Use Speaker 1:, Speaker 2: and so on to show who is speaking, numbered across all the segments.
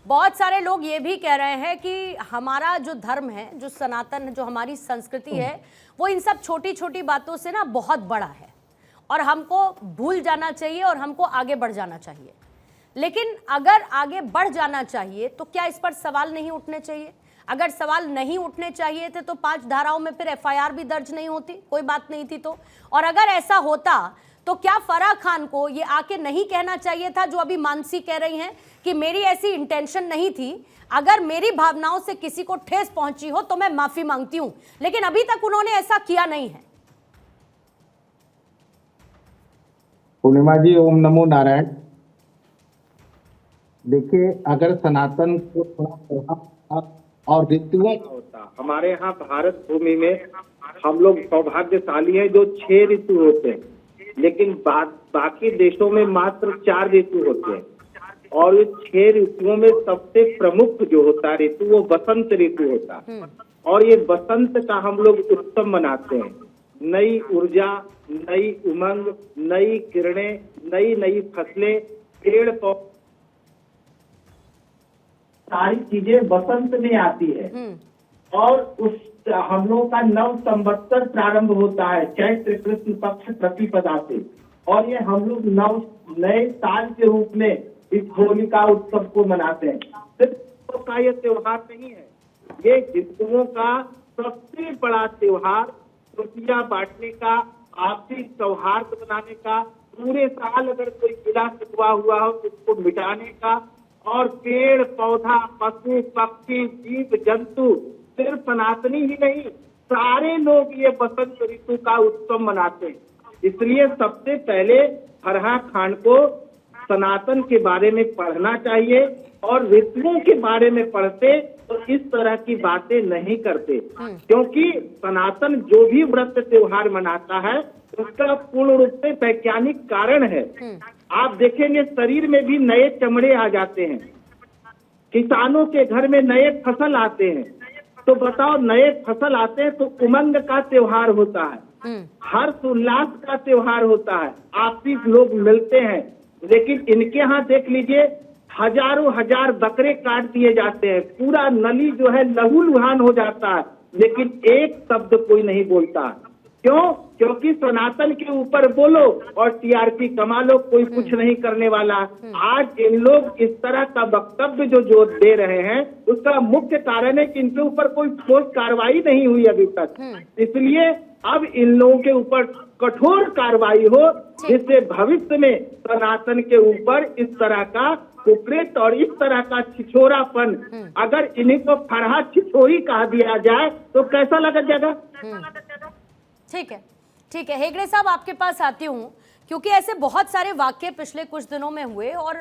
Speaker 1: बहुत सारे लोग ये भी कह रहे हैं कि हमारा जो धर्म है, जो सनातन, जो हमारी संस्कृति है, वो इन सब छोटी छोटी बातों से ना बहुत बड़ा है और हमको भूल जाना चाहिए और हमको आगे बढ़ जाना चाहिए। लेकिन अगर आगे बढ़ जाना चाहिए तो क्या इस पर सवाल नहीं उठने चाहिए? अगर सवाल नहीं उठने चाहिए थे तो 5 धाराओं में फिर एफआईआर भी दर्ज नहीं होती, कोई बात नहीं थी तो। और अगर ऐसा होता तो क्या फराह खान को ये आके नहीं कहना चाहिए था, जो अभी मानसी कह रही हैं कि मेरी ऐसी इंटेंशन नहीं थी, अगर मेरी भावनाओं से किसी को ठेस पहुंची हो तो मैं माफी मांगती हूं। लेकिन अभी तक उन्होंने ऐसा किया नहीं है।
Speaker 2: पूर्णिमा जी, ओम नमो नारायण। देखिए, अगर सनातन को थोड़ा और ऋतुओं का होता, हमारे यहाँ भारत भूमि में हम लोग सौभाग्यशाली हैं जो 6 ऋतु होते हैं, लेकिन बाकी देशों में मात्र 4 ऋतु होते हैं। और इस 6 ऋतुओं में सबसे प्रमुख जो होता है ऋतु, वो बसंत ऋतु होता है। और ये बसंत का हम लोग उत्सव मनाते हैं। नई ऊर्जा, नई उमंग, नई किरणें, नई नई फसलें, पेड़ पौधे, सारी चीजें बसंत में आती है। और उस हम लोगों का नव संवत्सर प्रारंभ होता है चैत्र कृष्ण पक्ष प्रतिपदा से। और ये हम लोग नए साल के रूप में इस होलिका उत्सव को मनाते हैं। सिर्फ का ये त्योहार नहीं है, ये हिंदुओं का सबसे बड़ा त्योहार, खुशियां बांटने का, आपसी सौहार्द बनाने का, पूरे साल अगर कोई गिला शिकवा हुआ हो तो उसको मिटाने का, और पेड़ पौधा, पशु पक्षी, जीव जंतु, सिर्फ सनातनी ही नहीं, सारे लोग ये बसंत ऋतु का उत्सव मनाते हैं। इसलिए सबसे पहले फराह खान को सनातन के बारे में पढ़ना चाहिए, और ऋतुओं के बारे में पढ़ते तो इस तरह की बातें नहीं करते। क्योंकि सनातन जो भी व्रत त्योहार मनाता है उसका पूर्ण रूप से वैज्ञानिक कारण है। आप देखेंगे शरीर में भी नए चमड़े आ जाते हैं, किसानों के घर में नए फसल आते हैं। तो बताओ, नए फसल आते हैं तो उमंग का त्योहार होता है, हर्ष उल्लास का त्योहार होता है, आपसी लोग मिलते हैं। लेकिन इनके यहाँ देख लीजिए, हजारों हजार बकरे काट दिए जाते हैं, पूरा नली जो है लहूलुहान हो जाता है, लेकिन एक शब्द कोई नहीं बोलता। क्यों? क्योंकि सनातन के ऊपर बोलो और टीआरपी कमा लो, कोई कुछ नहीं करने वाला। आज इन लोग इस तरह का वक्तव्य जो दे रहे हैं, उसका मुख्य कारण है कि इनके ऊपर कोई ठोस कार्रवाई नहीं हुई अभी तक। इसलिए अब इन लोगों के ऊपर कठोर कार्रवाई हो, जिससे भविष्य में सनातन के ऊपर इस तरह का कुप्रेत और इस तरह का छिछोरापन, अगर इन्हीं को फराह छिछोरी कहा दिया जाए तो कैसा लगा जाएगा?
Speaker 1: ठीक है, ठीक है। हेगड़े साहब, आपके पास आती हूँ, क्योंकि ऐसे बहुत सारे वाक्य पिछले कुछ दिनों में हुए और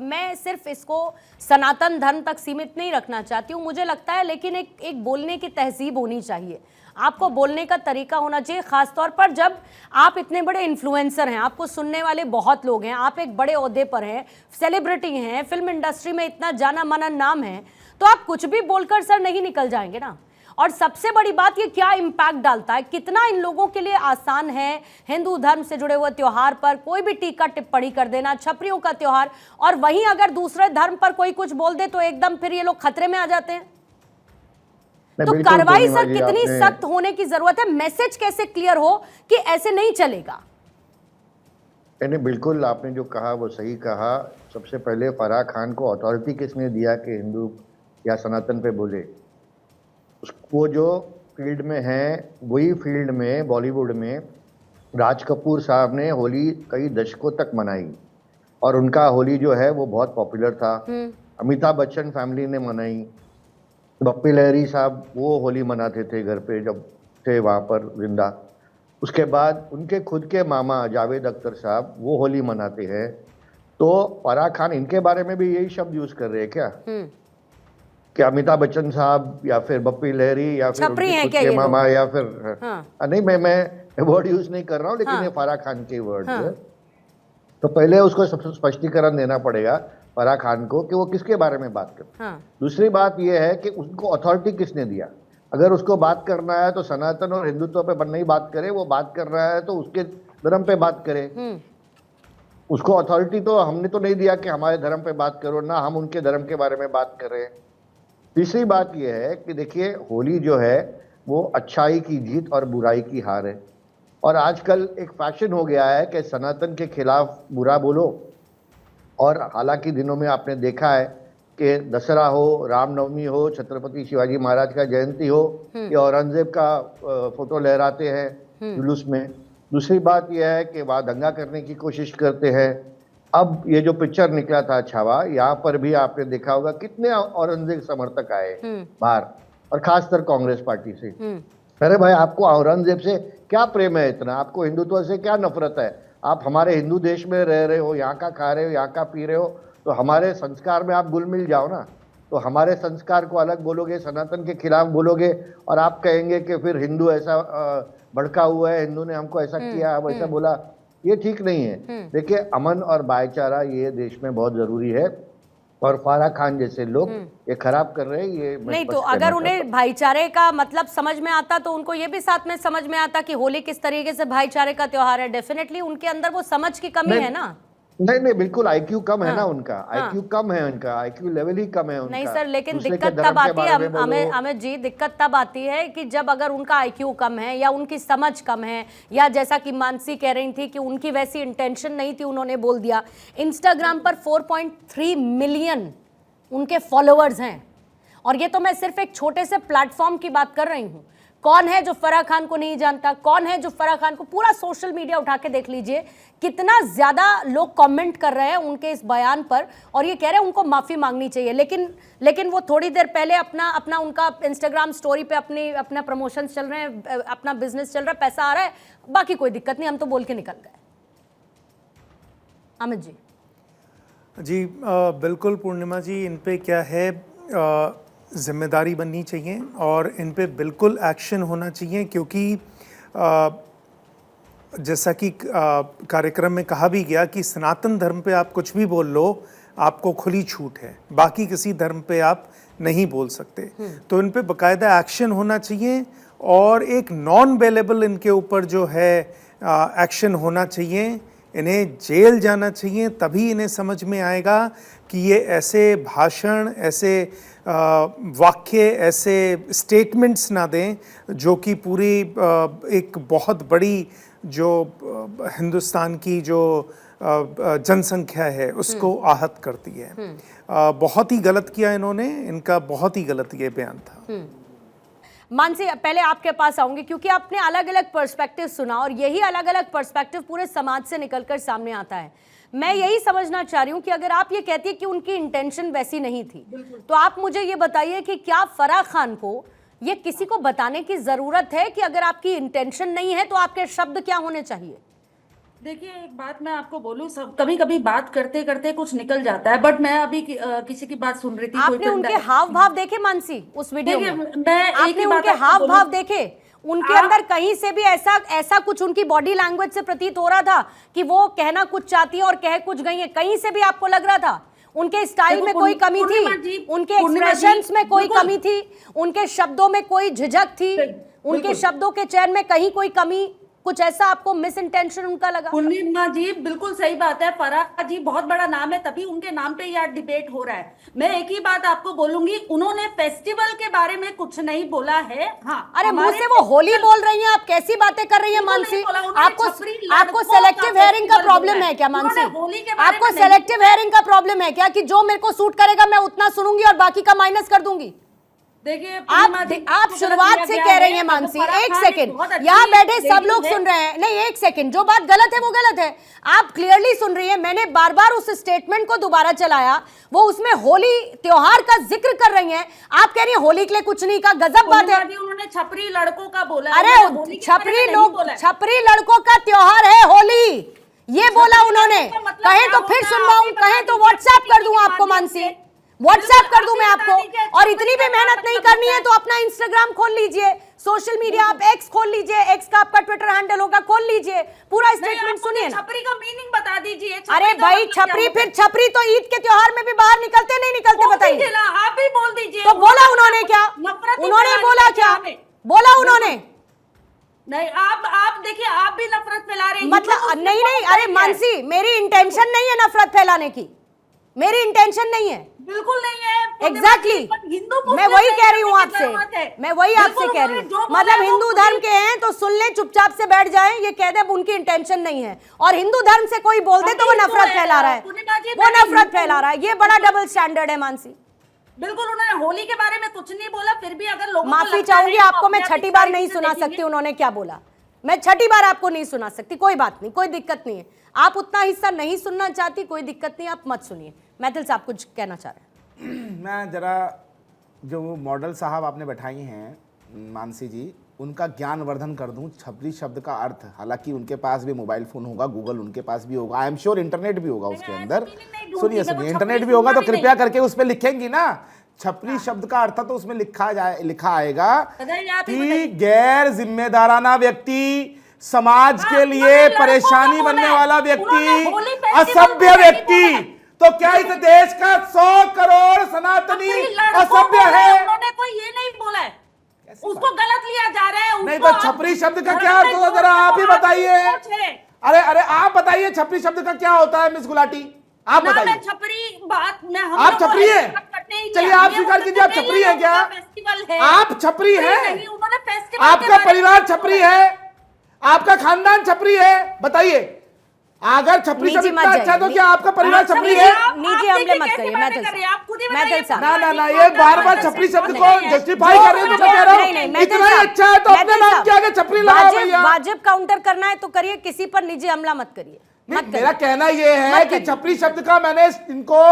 Speaker 1: मैं सिर्फ इसको सनातन धर्म तक सीमित नहीं रखना चाहती हूँ, मुझे लगता है, लेकिन एक बोलने की तहजीब होनी चाहिए, आपको बोलने का तरीका होना चाहिए, खासतौर पर जब आप इतने बड़े इन्फ्लुएंसर हैं, आपको सुनने वाले बहुत लोग हैं, आप एक बड़े ओहदे पर हैं, सेलिब्रिटी हैं, फिल्म इंडस्ट्री में इतना जाना माना नाम है, तो आप कुछ भी बोलकर सर नहीं निकल जाएंगे ना। और सबसे बड़ी बात, ये क्या इम्पैक्ट डालता है, कितना इन लोगों के लिए आसान है हिंदू धर्म से जुड़े हुए त्योहार पर कोई भी टीका टिप्पणी कर देना, छपरियों का त्योहार, और वहीं अगर दूसरे धर्म पर कोई कुछ बोल दे तो एकदम फिर ये लोग खतरे में आ जाते हैं। तो कार्रवाई सर कितनी सख्त होने की जरूरत है, मैसेज कैसे क्लियर हो कि ऐसे नहीं चलेगा?
Speaker 3: नहीं, बिल्कुल आपने जो कहा वो सही कहा। सबसे पहले फराह खान को अथॉरिटी किसने दिया कि हिंदू या सनातन पे बोले? वो जो फील्ड में है, वही फील्ड में बॉलीवुड में राज कपूर साहब ने होली कई दशकों तक मनाई, और उनका होली जो है वो बहुत पॉपुलर था। अमिताभ बच्चन फैमिली ने मनाई, बप्पी लहरी साहब वो होली मनाते थे घर पे जब थे वहाँ पर जिंदा। उसके बाद उनके खुद के मामा जावेद अख्तर साहब वो होली मनाते हैं। तो फराह खान इनके बारे में भी यही शब्द यूज कर रहे हैं क्या कि अमिताभ बच्चन साहब या फिर बप्पी लहरी या फिर उनके खुद के मामा या फिर नहीं, मैं वर्ड यूज नहीं कर रहा हूँ, लेकिन ये फराह खान के वर्ड है। तो पहले उसको स्पष्टीकरण देना पड़ेगा फराह खान को कि वो किसके बारे में बात कर। दूसरी बात यह है कि उसको अथॉरिटी किसने दिया। अगर उसको बात करना है तो सनातन और हिंदुत्व पे नहीं बात करे, वो बात कर रहा है तो उसके धर्म पे बात करे। उसको अथॉरिटी तो हमने तो नहीं दिया कि हमारे धर्म पे बात करो, ना हम उनके धर्म के बारे में बात कर रहे हैं। तीसरी बात यह है कि देखिए, होली जो है वो अच्छाई की जीत और बुराई की हार है। और आजकल एक फैशन हो गया है कि सनातन के खिलाफ बुरा बोलो। और हालांकि दिनों में आपने देखा है कि दशहरा हो, रामनवमी हो, छत्रपति शिवाजी महाराज का जयंती हो, ये औरंगजेब का फोटो लहराते हैं जुलूस में। दूसरी बात यह है कि वहाँ दंगा करने की कोशिश करते हैं। अब ये जो पिक्चर निकला था छावा, यहाँ पर भी आपने देखा होगा कितने औरंगजेब समर्थक आए बाहर, और खासकर कांग्रेस पार्टी से। अरे भाई, आपको औरंगजेब से क्या प्रेम है इतना? आपको हिंदुत्व से क्या नफरत है? आप हमारे हिंदू देश में रह रहे हो, यहाँ का खा रहे हो, यहाँ का पी रहे हो, तो हमारे संस्कार में आप घुल मिल जाओ ना। तो हमारे संस्कार को अलग बोलोगे, सनातन के खिलाफ बोलोगे, और आप कहेंगे कि फिर हिंदू ऐसा भड़का हुआ है, हिंदू ने हमको ऐसा किया, वैसा बोला। ये ठीक नहीं है। देखिए, अमन और भाईचारा ये देश में बहुत जरूरी है, और फारा खान जैसे लोग ये खराब कर रहे हैं। ये
Speaker 1: नहीं, तो अगर उन्हें भाईचारे का मतलब समझ में आता तो उनको ये भी साथ में समझ में आता कि होली किस तरीके से भाईचारे का त्योहार है। डेफिनेटली उनके अंदर वो समझ की कमी है ना।
Speaker 3: नहीं, बिल्कुल आईक्यू कम है ना उनका। आईक्यू कम है उनका, आईक्यू लेवल ही कम है उनका।
Speaker 1: नहीं सर, लेकिन दिक्कत तब आती है अमित जी, दिक्कत तब आती है कि जब अगर उनका आईक्यू कम है या उनकी समझ कम है, या जैसा कि मानसी कह रही थी कि उनकी वैसी इंटेंशन नहीं थी, उन्होंने बोल दिया। इंस्टाग्राम पर 4.3 मिलियन उनके फॉलोअर्स हैं, और ये तो मैं सिर्फ एक छोटे से प्लेटफॉर्म की बात कर रही हूँ। कौन है जो फराह खान को नहीं जानता? कौन है जो फराह खान को, पूरा सोशल मीडिया उठा के देख लीजिए कितना ज्यादा लोग कमेंट कर रहे हैं उनके इस बयान पर, और ये कह रहे हैं उनको माफी मांगनी चाहिए। लेकिन वो थोड़ी देर पहले अपना उनका इंस्टाग्राम स्टोरी पे अपना प्रमोशन चल रहे हैं, अपना बिजनेस चल रहा है, पैसा आ रहा है, बाकी कोई दिक्कत नहीं, हम तो बोल के निकल गए। अमित जी।
Speaker 4: बिल्कुल पूर्णिमा जी, इन पे क्या है, जिम्मेदारी बननी चाहिए और इन पे बिल्कुल एक्शन होना चाहिए, क्योंकि जैसा कि कार्यक्रम में कहा भी गया कि सनातन धर्म पे आप कुछ भी बोल लो, आपको खुली छूट है, बाकी किसी धर्म पे आप नहीं बोल सकते। तो इन पे बाकायदा एक्शन होना चाहिए, और एक नॉन बेलेबल इनके ऊपर जो है एक्शन होना चाहिए। इन्हें जेल जाना चाहिए, तभी इन्हें समझ में आएगा कि ये ऐसे भाषण, ऐसे वाक्य, ऐसे स्टेटमेंट्स ना दें जो कि पूरी एक बहुत बड़ी जो हिंदुस्तान की जो जनसंख्या है उसको आहत करती है। बहुत ही गलत किया इन्होंने, इनका बहुत ही गलत ये बयान था।
Speaker 1: मानसी, पहले आपके पास आऊंगी क्योंकि आपने अलग अलग पर्सपेक्टिव सुना, और यही अलग अलग पर्सपेक्टिव पूरे समाज से निकलकर सामने आता है। मैं यही समझना चाह रही हूँ कि अगर आप ये कहती है कि उनकी इंटेंशन वैसी नहीं थी, तो आप मुझे ये बताइए कि क्या फराह खान को ये किसी को बताने की जरूरत है कि अगर आपकी इंटेंशन नहीं है तो आपके शब्द क्या होने चाहिए?
Speaker 5: देखिए, एक बात मैं आपको बोलूं, सब कभी कभी बात करते करते कुछ निकल जाता है, बट मैं अभी किसी की बात सुन रही थी।
Speaker 1: आपने उनके हाव भाव देखे मानसी उस वीडियो में? आपने उनके हाव भाव देखे? उनके अंदर कहीं से भी ऐसा कुछ उनकी बॉडी लैंग्वेज से प्रतीत हो रहा था कि वो कहना कुछ चाहती है और कह कुछ गई है? कहीं से भी आपको लग रहा था? उनके स्टाइल में कोई कमी थी? उनके एक्सप्रेशंस में कोई कमी थी? उनके शब्दों में कोई झिझक थी? उनके शब्दों के चयन में कहीं कोई कमी, कुछ ऐसा आपको मिस इंटेंशन उनका लगा?
Speaker 5: पूर्णिमा जी, बिल्कुल सही बात है। फराह जी बहुत बड़ा नाम है, तभी उनके नाम पे यार डिबेट हो रहा है। मैं एक ही बात आपको बोलूंगी, उन्होंने फेस्टिवल के बारे में कुछ नहीं बोला है। हाँ,
Speaker 1: अरे मुंह से वो होली बोल रही हैं, आप कैसी बातें कर रही हैं मानसी? आपको सेलेक्टिव हेयरिंग का प्रॉब्लम है क्या मानसी? आपको सेलेक्टिव हेयरिंग का प्रॉब्लम है क्या कि जो मेरे को सूट करेगा मैं उतना सुनूंगी और बाकी का माइनस कर दूंगी?
Speaker 5: देखिए,
Speaker 1: आप शुरुआत से कह रही हैं मानसी, एक सेकंड, यहाँ बैठे सब लोग सुन रहे हैं। नहीं, एक सेकंड, जो बात गलत है वो गलत है, आप क्लियरली सुन रही हैं। मैंने बार बार उस स्टेटमेंट को दोबारा चलाया, वो उसमें होली त्योहार का जिक्र कर रही हैं, आप कह रही हैं होली के लिए कुछ नहीं कहा। गजब बात है।
Speaker 5: उन्होंने छपरी लड़कों का बोला।
Speaker 1: अरे छपरी लड़कों का त्योहार है होली, ये बोला उन्होंने। कहें तो फिर सुनवाऊं, कहें तो व्हाट्सएप कर दूं आपको मानसी, व्हाट्सएप कर दूं मैं आपको। और इतनी भी मेहनत नहीं करनी है तो अपना इंस्टाग्राम खोल लीजिए, सोशल मीडिया आप एक्स खोल लीजिए, एक्स का आपका ट्विटर हैंडल होगा, खोल लीजिए, पूरा स्टेटमेंट सुनिए।
Speaker 5: छपरी का मीनिंग बता दीजिए।
Speaker 1: अरे भाई, छपरी फिर छपरी तो ईद के त्योहार में भी बाहर निकलते नहीं निकलते, बताइए।
Speaker 5: आप भी बोल दीजिए।
Speaker 1: तो बोला उन्होंने क्या? उन्होंने बोला क्या? बोला उन्होंने
Speaker 5: नहीं, आप देखिए आप भी नफरत फैला रहे हैं।
Speaker 1: मतलब नहीं नहीं, अरे मानसी, मेरी इंटेंशन नहीं है नफरत फैलाने की, मेरी इंटेंशन नहीं है,
Speaker 5: बिल्कुल नहीं है।
Speaker 1: एग्जैक्टली
Speaker 5: हिंदू
Speaker 1: मैं वही कह रही हूँ आपसे, मैं वही आपसे कह रही हूँ। मतलब हिंदू धर्म के हैं तो सुन ले, चुपचाप से बैठ जाएं, ये कह दे उनकी इंटेंशन नहीं है, और हिंदू धर्म से कोई बोल दे तो वो नफरत फैला रहा है, वो नफरत फैला रहा है। ये बड़ा डबल स्टैंडर्ड है मानसी।
Speaker 5: बिल्कुल, उन्होंने होली के बारे में कुछ नहीं बोला, फिर भी अगर लोगों को
Speaker 1: माफी
Speaker 5: लगता
Speaker 1: चाहूंगी
Speaker 5: है तो
Speaker 1: आपको, मैं
Speaker 5: अपने
Speaker 1: छठी
Speaker 5: आप
Speaker 1: बार
Speaker 5: इस
Speaker 1: नहीं
Speaker 5: साइड से
Speaker 1: सुना
Speaker 5: देखेंगे।
Speaker 1: सकती उन्होंने क्या बोला, मैं छठी बार आपको नहीं सुना सकती, कोई बात नहीं, कोई दिक्कत नहीं है। आप उतना हिस्सा नहीं सुनना चाहती, कोई दिक्कत नहीं, आप मत सुनिए। मैथिल साहब कुछ कहना चाह रहे हैं।
Speaker 6: मैं जरा जो मॉडल साहब आपने बैठाई हैं मानसी जी, उनका ज्ञानवर्धन कर दूं। छपरी शब्द का अर्थ, हालांकि उनके पास भी मोबाइल फोन होगा, गूगल उनके पास भी होगा, आई एम श्योर इंटरनेट भी होगा उसके अंदर। सुनिए सुनिए, इंटरनेट भी होगा तो कृपया करके उस पर लिखेंगी ना। छपरी शब्द का अर्थ तो उसमें लिखा आएगा कि गैर जिम्मेदाराना व्यक्ति, समाज के लिए परेशानी बनने वाला व्यक्ति, असभ्य व्यक्ति। तो क्या इस देश का 100 करोड़ सनातनी असभ्य है?
Speaker 5: उन्होंने कोई ये नहीं बोला है, उसको गलत लिया जा रहा है।
Speaker 6: नहीं तो छपरी शब्द का क्या अर्थ होता, जरा आप ही बताइए। अरे अरे आप बताइए छपरी शब्द का क्या होता है मिस गुलाटी, आप बताइए।
Speaker 5: छपरी बात में
Speaker 6: आप छपरी है? चलिए आप स्वीकार कीजिए, आप छपरी है क्या? आप छपरी है? आपका परिवार छपरी है? आपका खानदान छपरी है? बताइए। अगर छपरी शब्द इतना अच्छा है तो क्या आपका परिवार छपरी है?
Speaker 1: निजी हमले मत करिए मैथिल साहब।
Speaker 6: ना ये बार छपरी शब्द को जस्टिफाई कर रहे हैं, तो मैं कह रहा हूं इतना ही अच्छा है तो अपने नाम के आगे छपरी लगाओ भैया।
Speaker 1: वाजिब काउंटर करना है तो करिए, किसी पर निजी हमला मत करिए।
Speaker 6: मेरा कहना यह है कि छपरी शब्द का मैंने इनको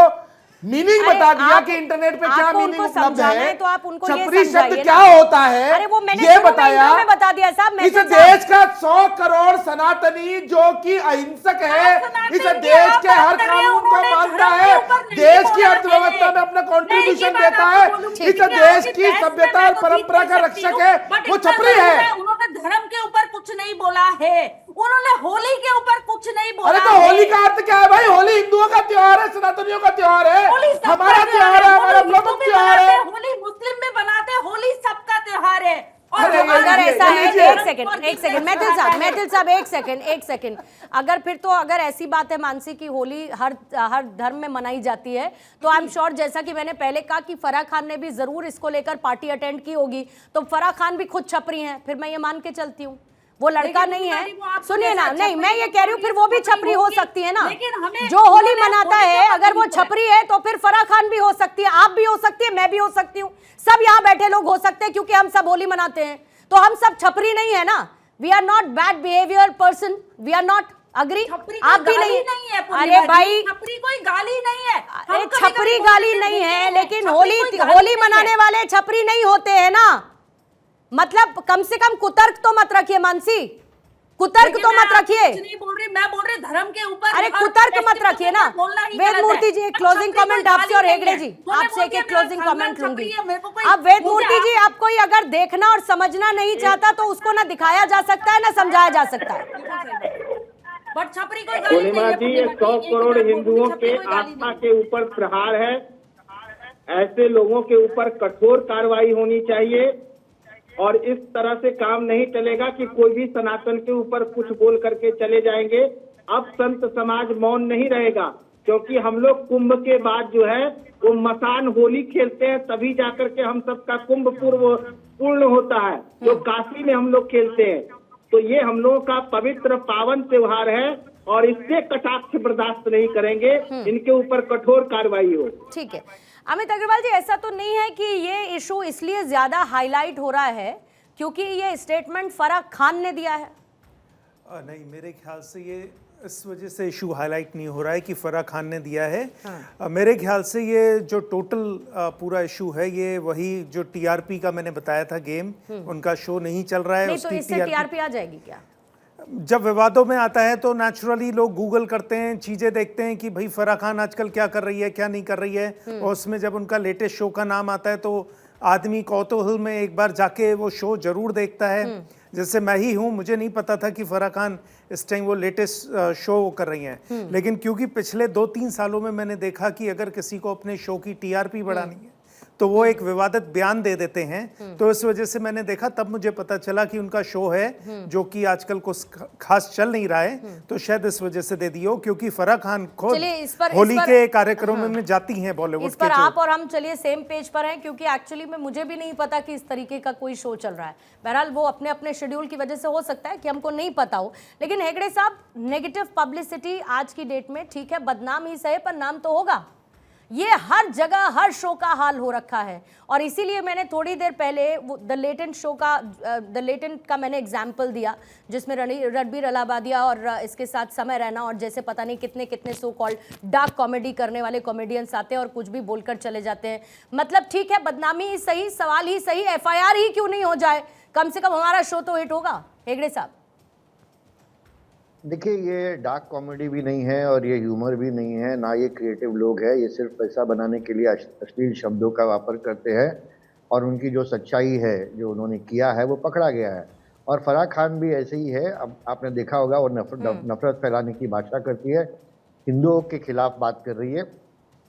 Speaker 6: मीनिंग बता दिया कि इंटरनेट पे क्या मीनिंग उपलब्ध है।
Speaker 1: तो आप उनको
Speaker 6: छपरी शब्द क्या होता है
Speaker 1: अरे वो मैंने
Speaker 6: ये बताया,
Speaker 1: बता दिया साहब।
Speaker 6: इस देश का 100 करोड़ सनातनी जो कि अहिंसक है, इस देश के हर कानून को मानता है, देश की अर्थव्यवस्था में अपना कंट्रीब्यूशन देता है, इस देश की सभ्यता और परंपरा का रक्षक है, वो छपरी है।
Speaker 5: उन्होंने धर्म के ऊपर कुछ नहीं बोला है, उन्होंने होली के ऊपर कुछ नहीं बोला।
Speaker 6: अरे तो होली का अर्थ क्या है भाई? होली हिंदुओं का त्योहार है, सनातनियों का त्योहार है, हमारा त्योहार है, हमारा प्रमुख त्योहार है।
Speaker 5: होली मुस्लिम में बनाते, होली सबका त्योहार है।
Speaker 1: और अगर ऐसा है, एक सेकंड मैथिल साहब एक सेकंड, अगर फिर तो अगर ऐसी बात है मानसी की होली हर धर्म में मनाई जाती है, तो आई एम श्योर, जैसा कि मैंने पहले कहा कि फराह खान ने भी जरूर इसको लेकर पार्टी अटेंड की होगी, तो फराह खान भी खुद छपरी हैं, फिर मैं ये मान के चलती हूँ। वो लड़का नहीं है, सुनिए ना, नहीं मैं ये कह रही हूँ फिर वो भी छपरी हो सकती है ना। जो होली मनाता है अगर वो छपरी है तो फिर फराह खान भी हो सकती है, आप भी हो सकती है, मैं भी हो सकती हूँ, सब यहाँ बैठे लोग हो सकते हैं, क्योंकि हम सब होली मनाते हैं, तो हम सब छपरी नहीं है ना। We are not bad behaviour person, we are not agree. आप भी नहीं है। अरे भाई
Speaker 5: छपरी कोई गाली नहीं है,
Speaker 1: अरे छपरी गाली नहीं है, लेकिन होली मनाने वाले छपरी नहीं होते हैं ना। मतलब कम से कम कुतर्क तो मत रखिए मानसी, कुतर्क तो मत रखिए।
Speaker 5: मैं बोल रही धर्म के ऊपर।
Speaker 1: अरे कुतर्क मत रखिए ना। वेद मूर्ति जी एक क्लोजिंग कमेंट आपसे, और हेगड़े जी आपसे एक क्लोजिंग कमेंट लूंगी। अब वेद मूर्ति जी, आप कोई अगर देखना और समझना नहीं चाहता तो उसको ना दिखाया जा सकता है ना समझाया जा सकता है।
Speaker 5: बट छपरी कोई
Speaker 2: पूर्णिमा जी, ये 100 करोड़ हिंदुओं के आस्था के ऊपर प्रहार है। ऐसे लोगों के ऊपर कठोर कार्रवाई होनी चाहिए, और इस तरह से काम नहीं चलेगा कि कोई भी सनातन के ऊपर कुछ बोल करके चले जाएंगे। अब संत समाज मौन नहीं रहेगा, क्योंकि हम लोग कुंभ के बाद जो है वो मसान होली खेलते हैं, तभी जाकर के हम सबका कुंभ पूर्ण होता है, जो काशी में हम लोग खेलते हैं। तो ये हम लोगों का पवित्र पावन त्योहार है, और इससे कटाक्ष बर्दाश्त नहीं करेंगे, इनके ऊपर कठोर कार्रवाई हो।
Speaker 1: ठीक है अमित अग्रवाल जी, ऐसा तो नहीं है कि ये इशू इसलिए ज्यादा हाईलाइट हो रहा है क्योंकि ये स्टेटमेंट फराह खान ने दिया है?
Speaker 4: नहीं, मेरे ख्याल से ये इस वजह से इशू हाईलाइट नहीं हो रहा है कि फराह खान ने दिया है। मेरे ख्याल से ये जो टोटल पूरा इशू है, ये वही जो टीआरपी का मैंने बताया था गेम, उनका शो नहीं चल रहा है।
Speaker 1: नहीं तो इससे टीआरपी आ जाएगी क्या?
Speaker 4: जब विवादों में आता है तो नेचुरली लोग गूगल करते हैं, चीज़ें देखते हैं कि भाई फराह खान आजकल क्या कर रही है, क्या नहीं कर रही है, और उसमें जब उनका लेटेस्ट शो का नाम आता है तो आदमी कौतूहल में एक बार जाके वो शो जरूर देखता है। जैसे मैं ही हूँ, मुझे नहीं पता था कि फराह खान इस टाइम वो लेटेस्ट शो कर रही हैं, लेकिन क्योंकि पिछले 2-3 सालों में मैंने देखा कि अगर किसी को अपने शो की टीआरपी बढ़ानी है तो वो एक विवादित बयान दे देते हैं। तो इस वजह से मैंने देखा, तब मुझे पता चला कि उनका शो है जो कि आजकल कुछ खास चल नहीं रहा है, तो शायद इस वजह से दे दिया हो, क्योंकि फराह खान खुद
Speaker 1: चलिए इस पर
Speaker 4: के कार्यक्रमों में जाती हैं बॉलीवुड
Speaker 1: इस
Speaker 4: के
Speaker 1: पर
Speaker 4: जो।
Speaker 1: आप और हम चलिए सेम पेज पर हैं, क्योंकि एक्चुअली में मुझे भी नहीं पता कि इस तरीके का कोई शो चल रहा है। बहरहाल वो अपने अपने शेड्यूल की वजह से हो सकता है कि हमको नहीं पता हो। लेकिन हेगड़े साहब, नेगेटिव पब्लिसिटी आज की डेट में ठीक है, बदनाम ही सहे पर नाम तो होगा। ये हर जगह हर शो का हाल हो रखा है, और इसीलिए मैंने थोड़ी देर पहले द लेटेंट शो का द लेटेंट का मैंने एग्जाम्पल दिया, जिसमें रणबीर अलाहाबादिया और इसके साथ समय रैना और जैसे पता नहीं कितने कितने सो कॉल्ड डार्क कॉमेडी करने वाले कॉमेडियंस आते हैं और कुछ भी बोलकर चले जाते हैं। मतलब ठीक है, बदनामी ही सही, सवाल ही सही, FIR ही क्यों नहीं हो जाए, कम से कम हमारा शो तो हिट होगा। हेगड़े साहब
Speaker 3: देखिए, ये डार्क कॉमेडी भी नहीं है और ये ह्यूमर भी नहीं है, ना ये क्रिएटिव लोग हैं। ये सिर्फ पैसा बनाने के लिए अश्लील शब्दों का वापर करते हैं, और उनकी जो सच्चाई है, जो उन्होंने किया है, वो पकड़ा गया है। और फराह खान भी ऐसे ही है। अब आपने देखा होगा, वो नफरत फैलाने की भाषा करती है, हिंदुओं के खिलाफ बात कर रही है,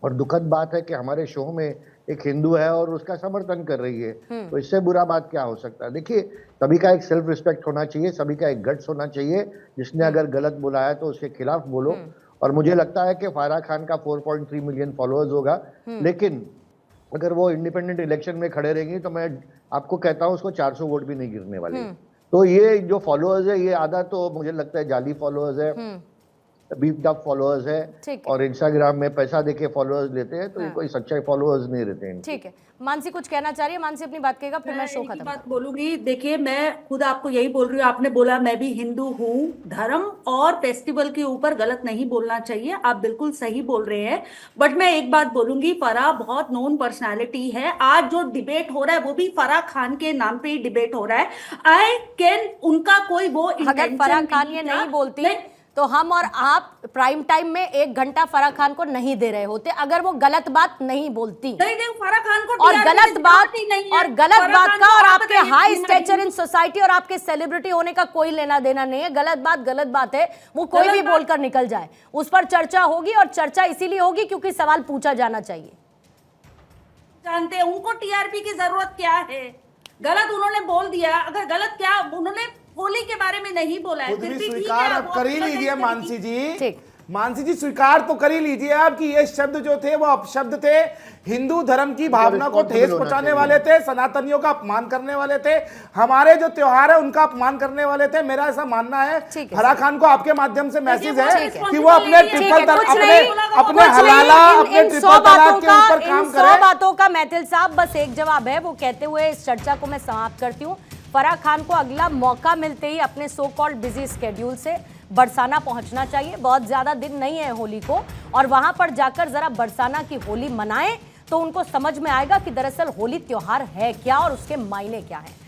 Speaker 3: और दुखद बात है कि हमारे शो में एक हिंदू है और उसका समर्थन कर रही है। तो इससे बुरा बात क्या हो सकता है? देखिए, सभी का एक सेल्फ रिस्पेक्ट होना चाहिए, सभी का एक गट्स होना चाहिए। जिसने अगर गलत बोला है तो उसके खिलाफ बोलो। और मुझे लगता है कि फराह खान का 4.3 मिलियन फॉलोअर्स होगा, लेकिन अगर वो इंडिपेंडेंट इलेक्शन में खड़े रहेंगी तो मैं आपको कहता हूँ उसको 400 वोट भी नहीं गिरने वाले। तो ये जो फॉलोअर्स है, ये आधा तो मुझे लगता है जाली फॉलोअर्स है, बीफ्ड अप फॉलोअर्स है, और इंस्टाग्राम में पैसा देके फॉलोअर्स लेते हैं। तो ये कोई सच्चाई फॉलोअर्स नहीं रहते हैं।
Speaker 1: ठीक है, मानसी कुछ कहना चाह रही है? मानसी अपनी बात कहेगा, फिर मैं शो खत्म
Speaker 5: बात बोलूंगी। देखिए, मैं खुद आपको यही बोल रही हूँ, आपने बोला मैं भी हिंदू हूँ, धर्म और फेस्टिवल के ऊपर गलत नहीं बोलना चाहिए, आप बिल्कुल सही बोल रहे हैं। बट मैं एक बात बोलूंगी, फराह बहुत नोन पर्सनालिटी है। आज जो डिबेट हो रहा है वो भी फराह खान के नाम पे ही डिबेट हो रहा है। आई कैन उनका कोई वो
Speaker 1: अगर फराह खान ये नहीं बोलती तो हम और आप प्राइम टाइम में 1 घंटा फराह खान को नहीं दे रहे होते, अगर वो गलत बात नहीं बोलती।
Speaker 5: नहीं, फराह खान को
Speaker 1: और गलत बात का और आपके हाई स्टेचर इन सोसाइटी और आपके सेलिब्रिटी होने का कोई लेना देना नहीं है। गलत बात है, वो कोई भी बोलकर निकल जाए, उस पर चर्चा होगी, और चर्चा इसीलिए होगी क्योंकि सवाल पूछा जाना चाहिए।
Speaker 5: जानते हैं उनको टीआरपी की जरूरत क्या है? गलत उन्होंने बोल दिया, अगर गलत क्या उन्होंने होली के बारे में नहीं बोला है, फिर भी
Speaker 6: स्वीकार अब कर ही लीजिए मानसी जी। मानसी जी, स्वीकार तो कर ही लीजिए आप कि ये शब्द जो थे वो अपशब्द थे, हिंदू धर्म की भावना को ठेस पहुंचाने वाले थे, सनातनियों का अपमान करने वाले थे, हमारे जो त्योहार है उनका अपमान करने वाले थे। मेरा ऐसा मानना है। फराह खान को आपके माध्यम से मैसेज है कि वो अपने ट्रिपल
Speaker 1: बातों का मैथिल साहब बस एक जवाब है, वो कहते हुए इस चर्चा को मैं समाप्त करती हूँ। फराह खान को अगला मौका मिलते ही अपने सो कॉल्ड बिजी स्केड्यूल से बरसाना पहुंचना चाहिए। बहुत ज्यादा दिन नहीं है होली को, और वहां पर जाकर जरा बरसाना की होली मनाएं, तो उनको समझ में आएगा कि दरअसल होली त्योहार है क्या और उसके मायने क्या है।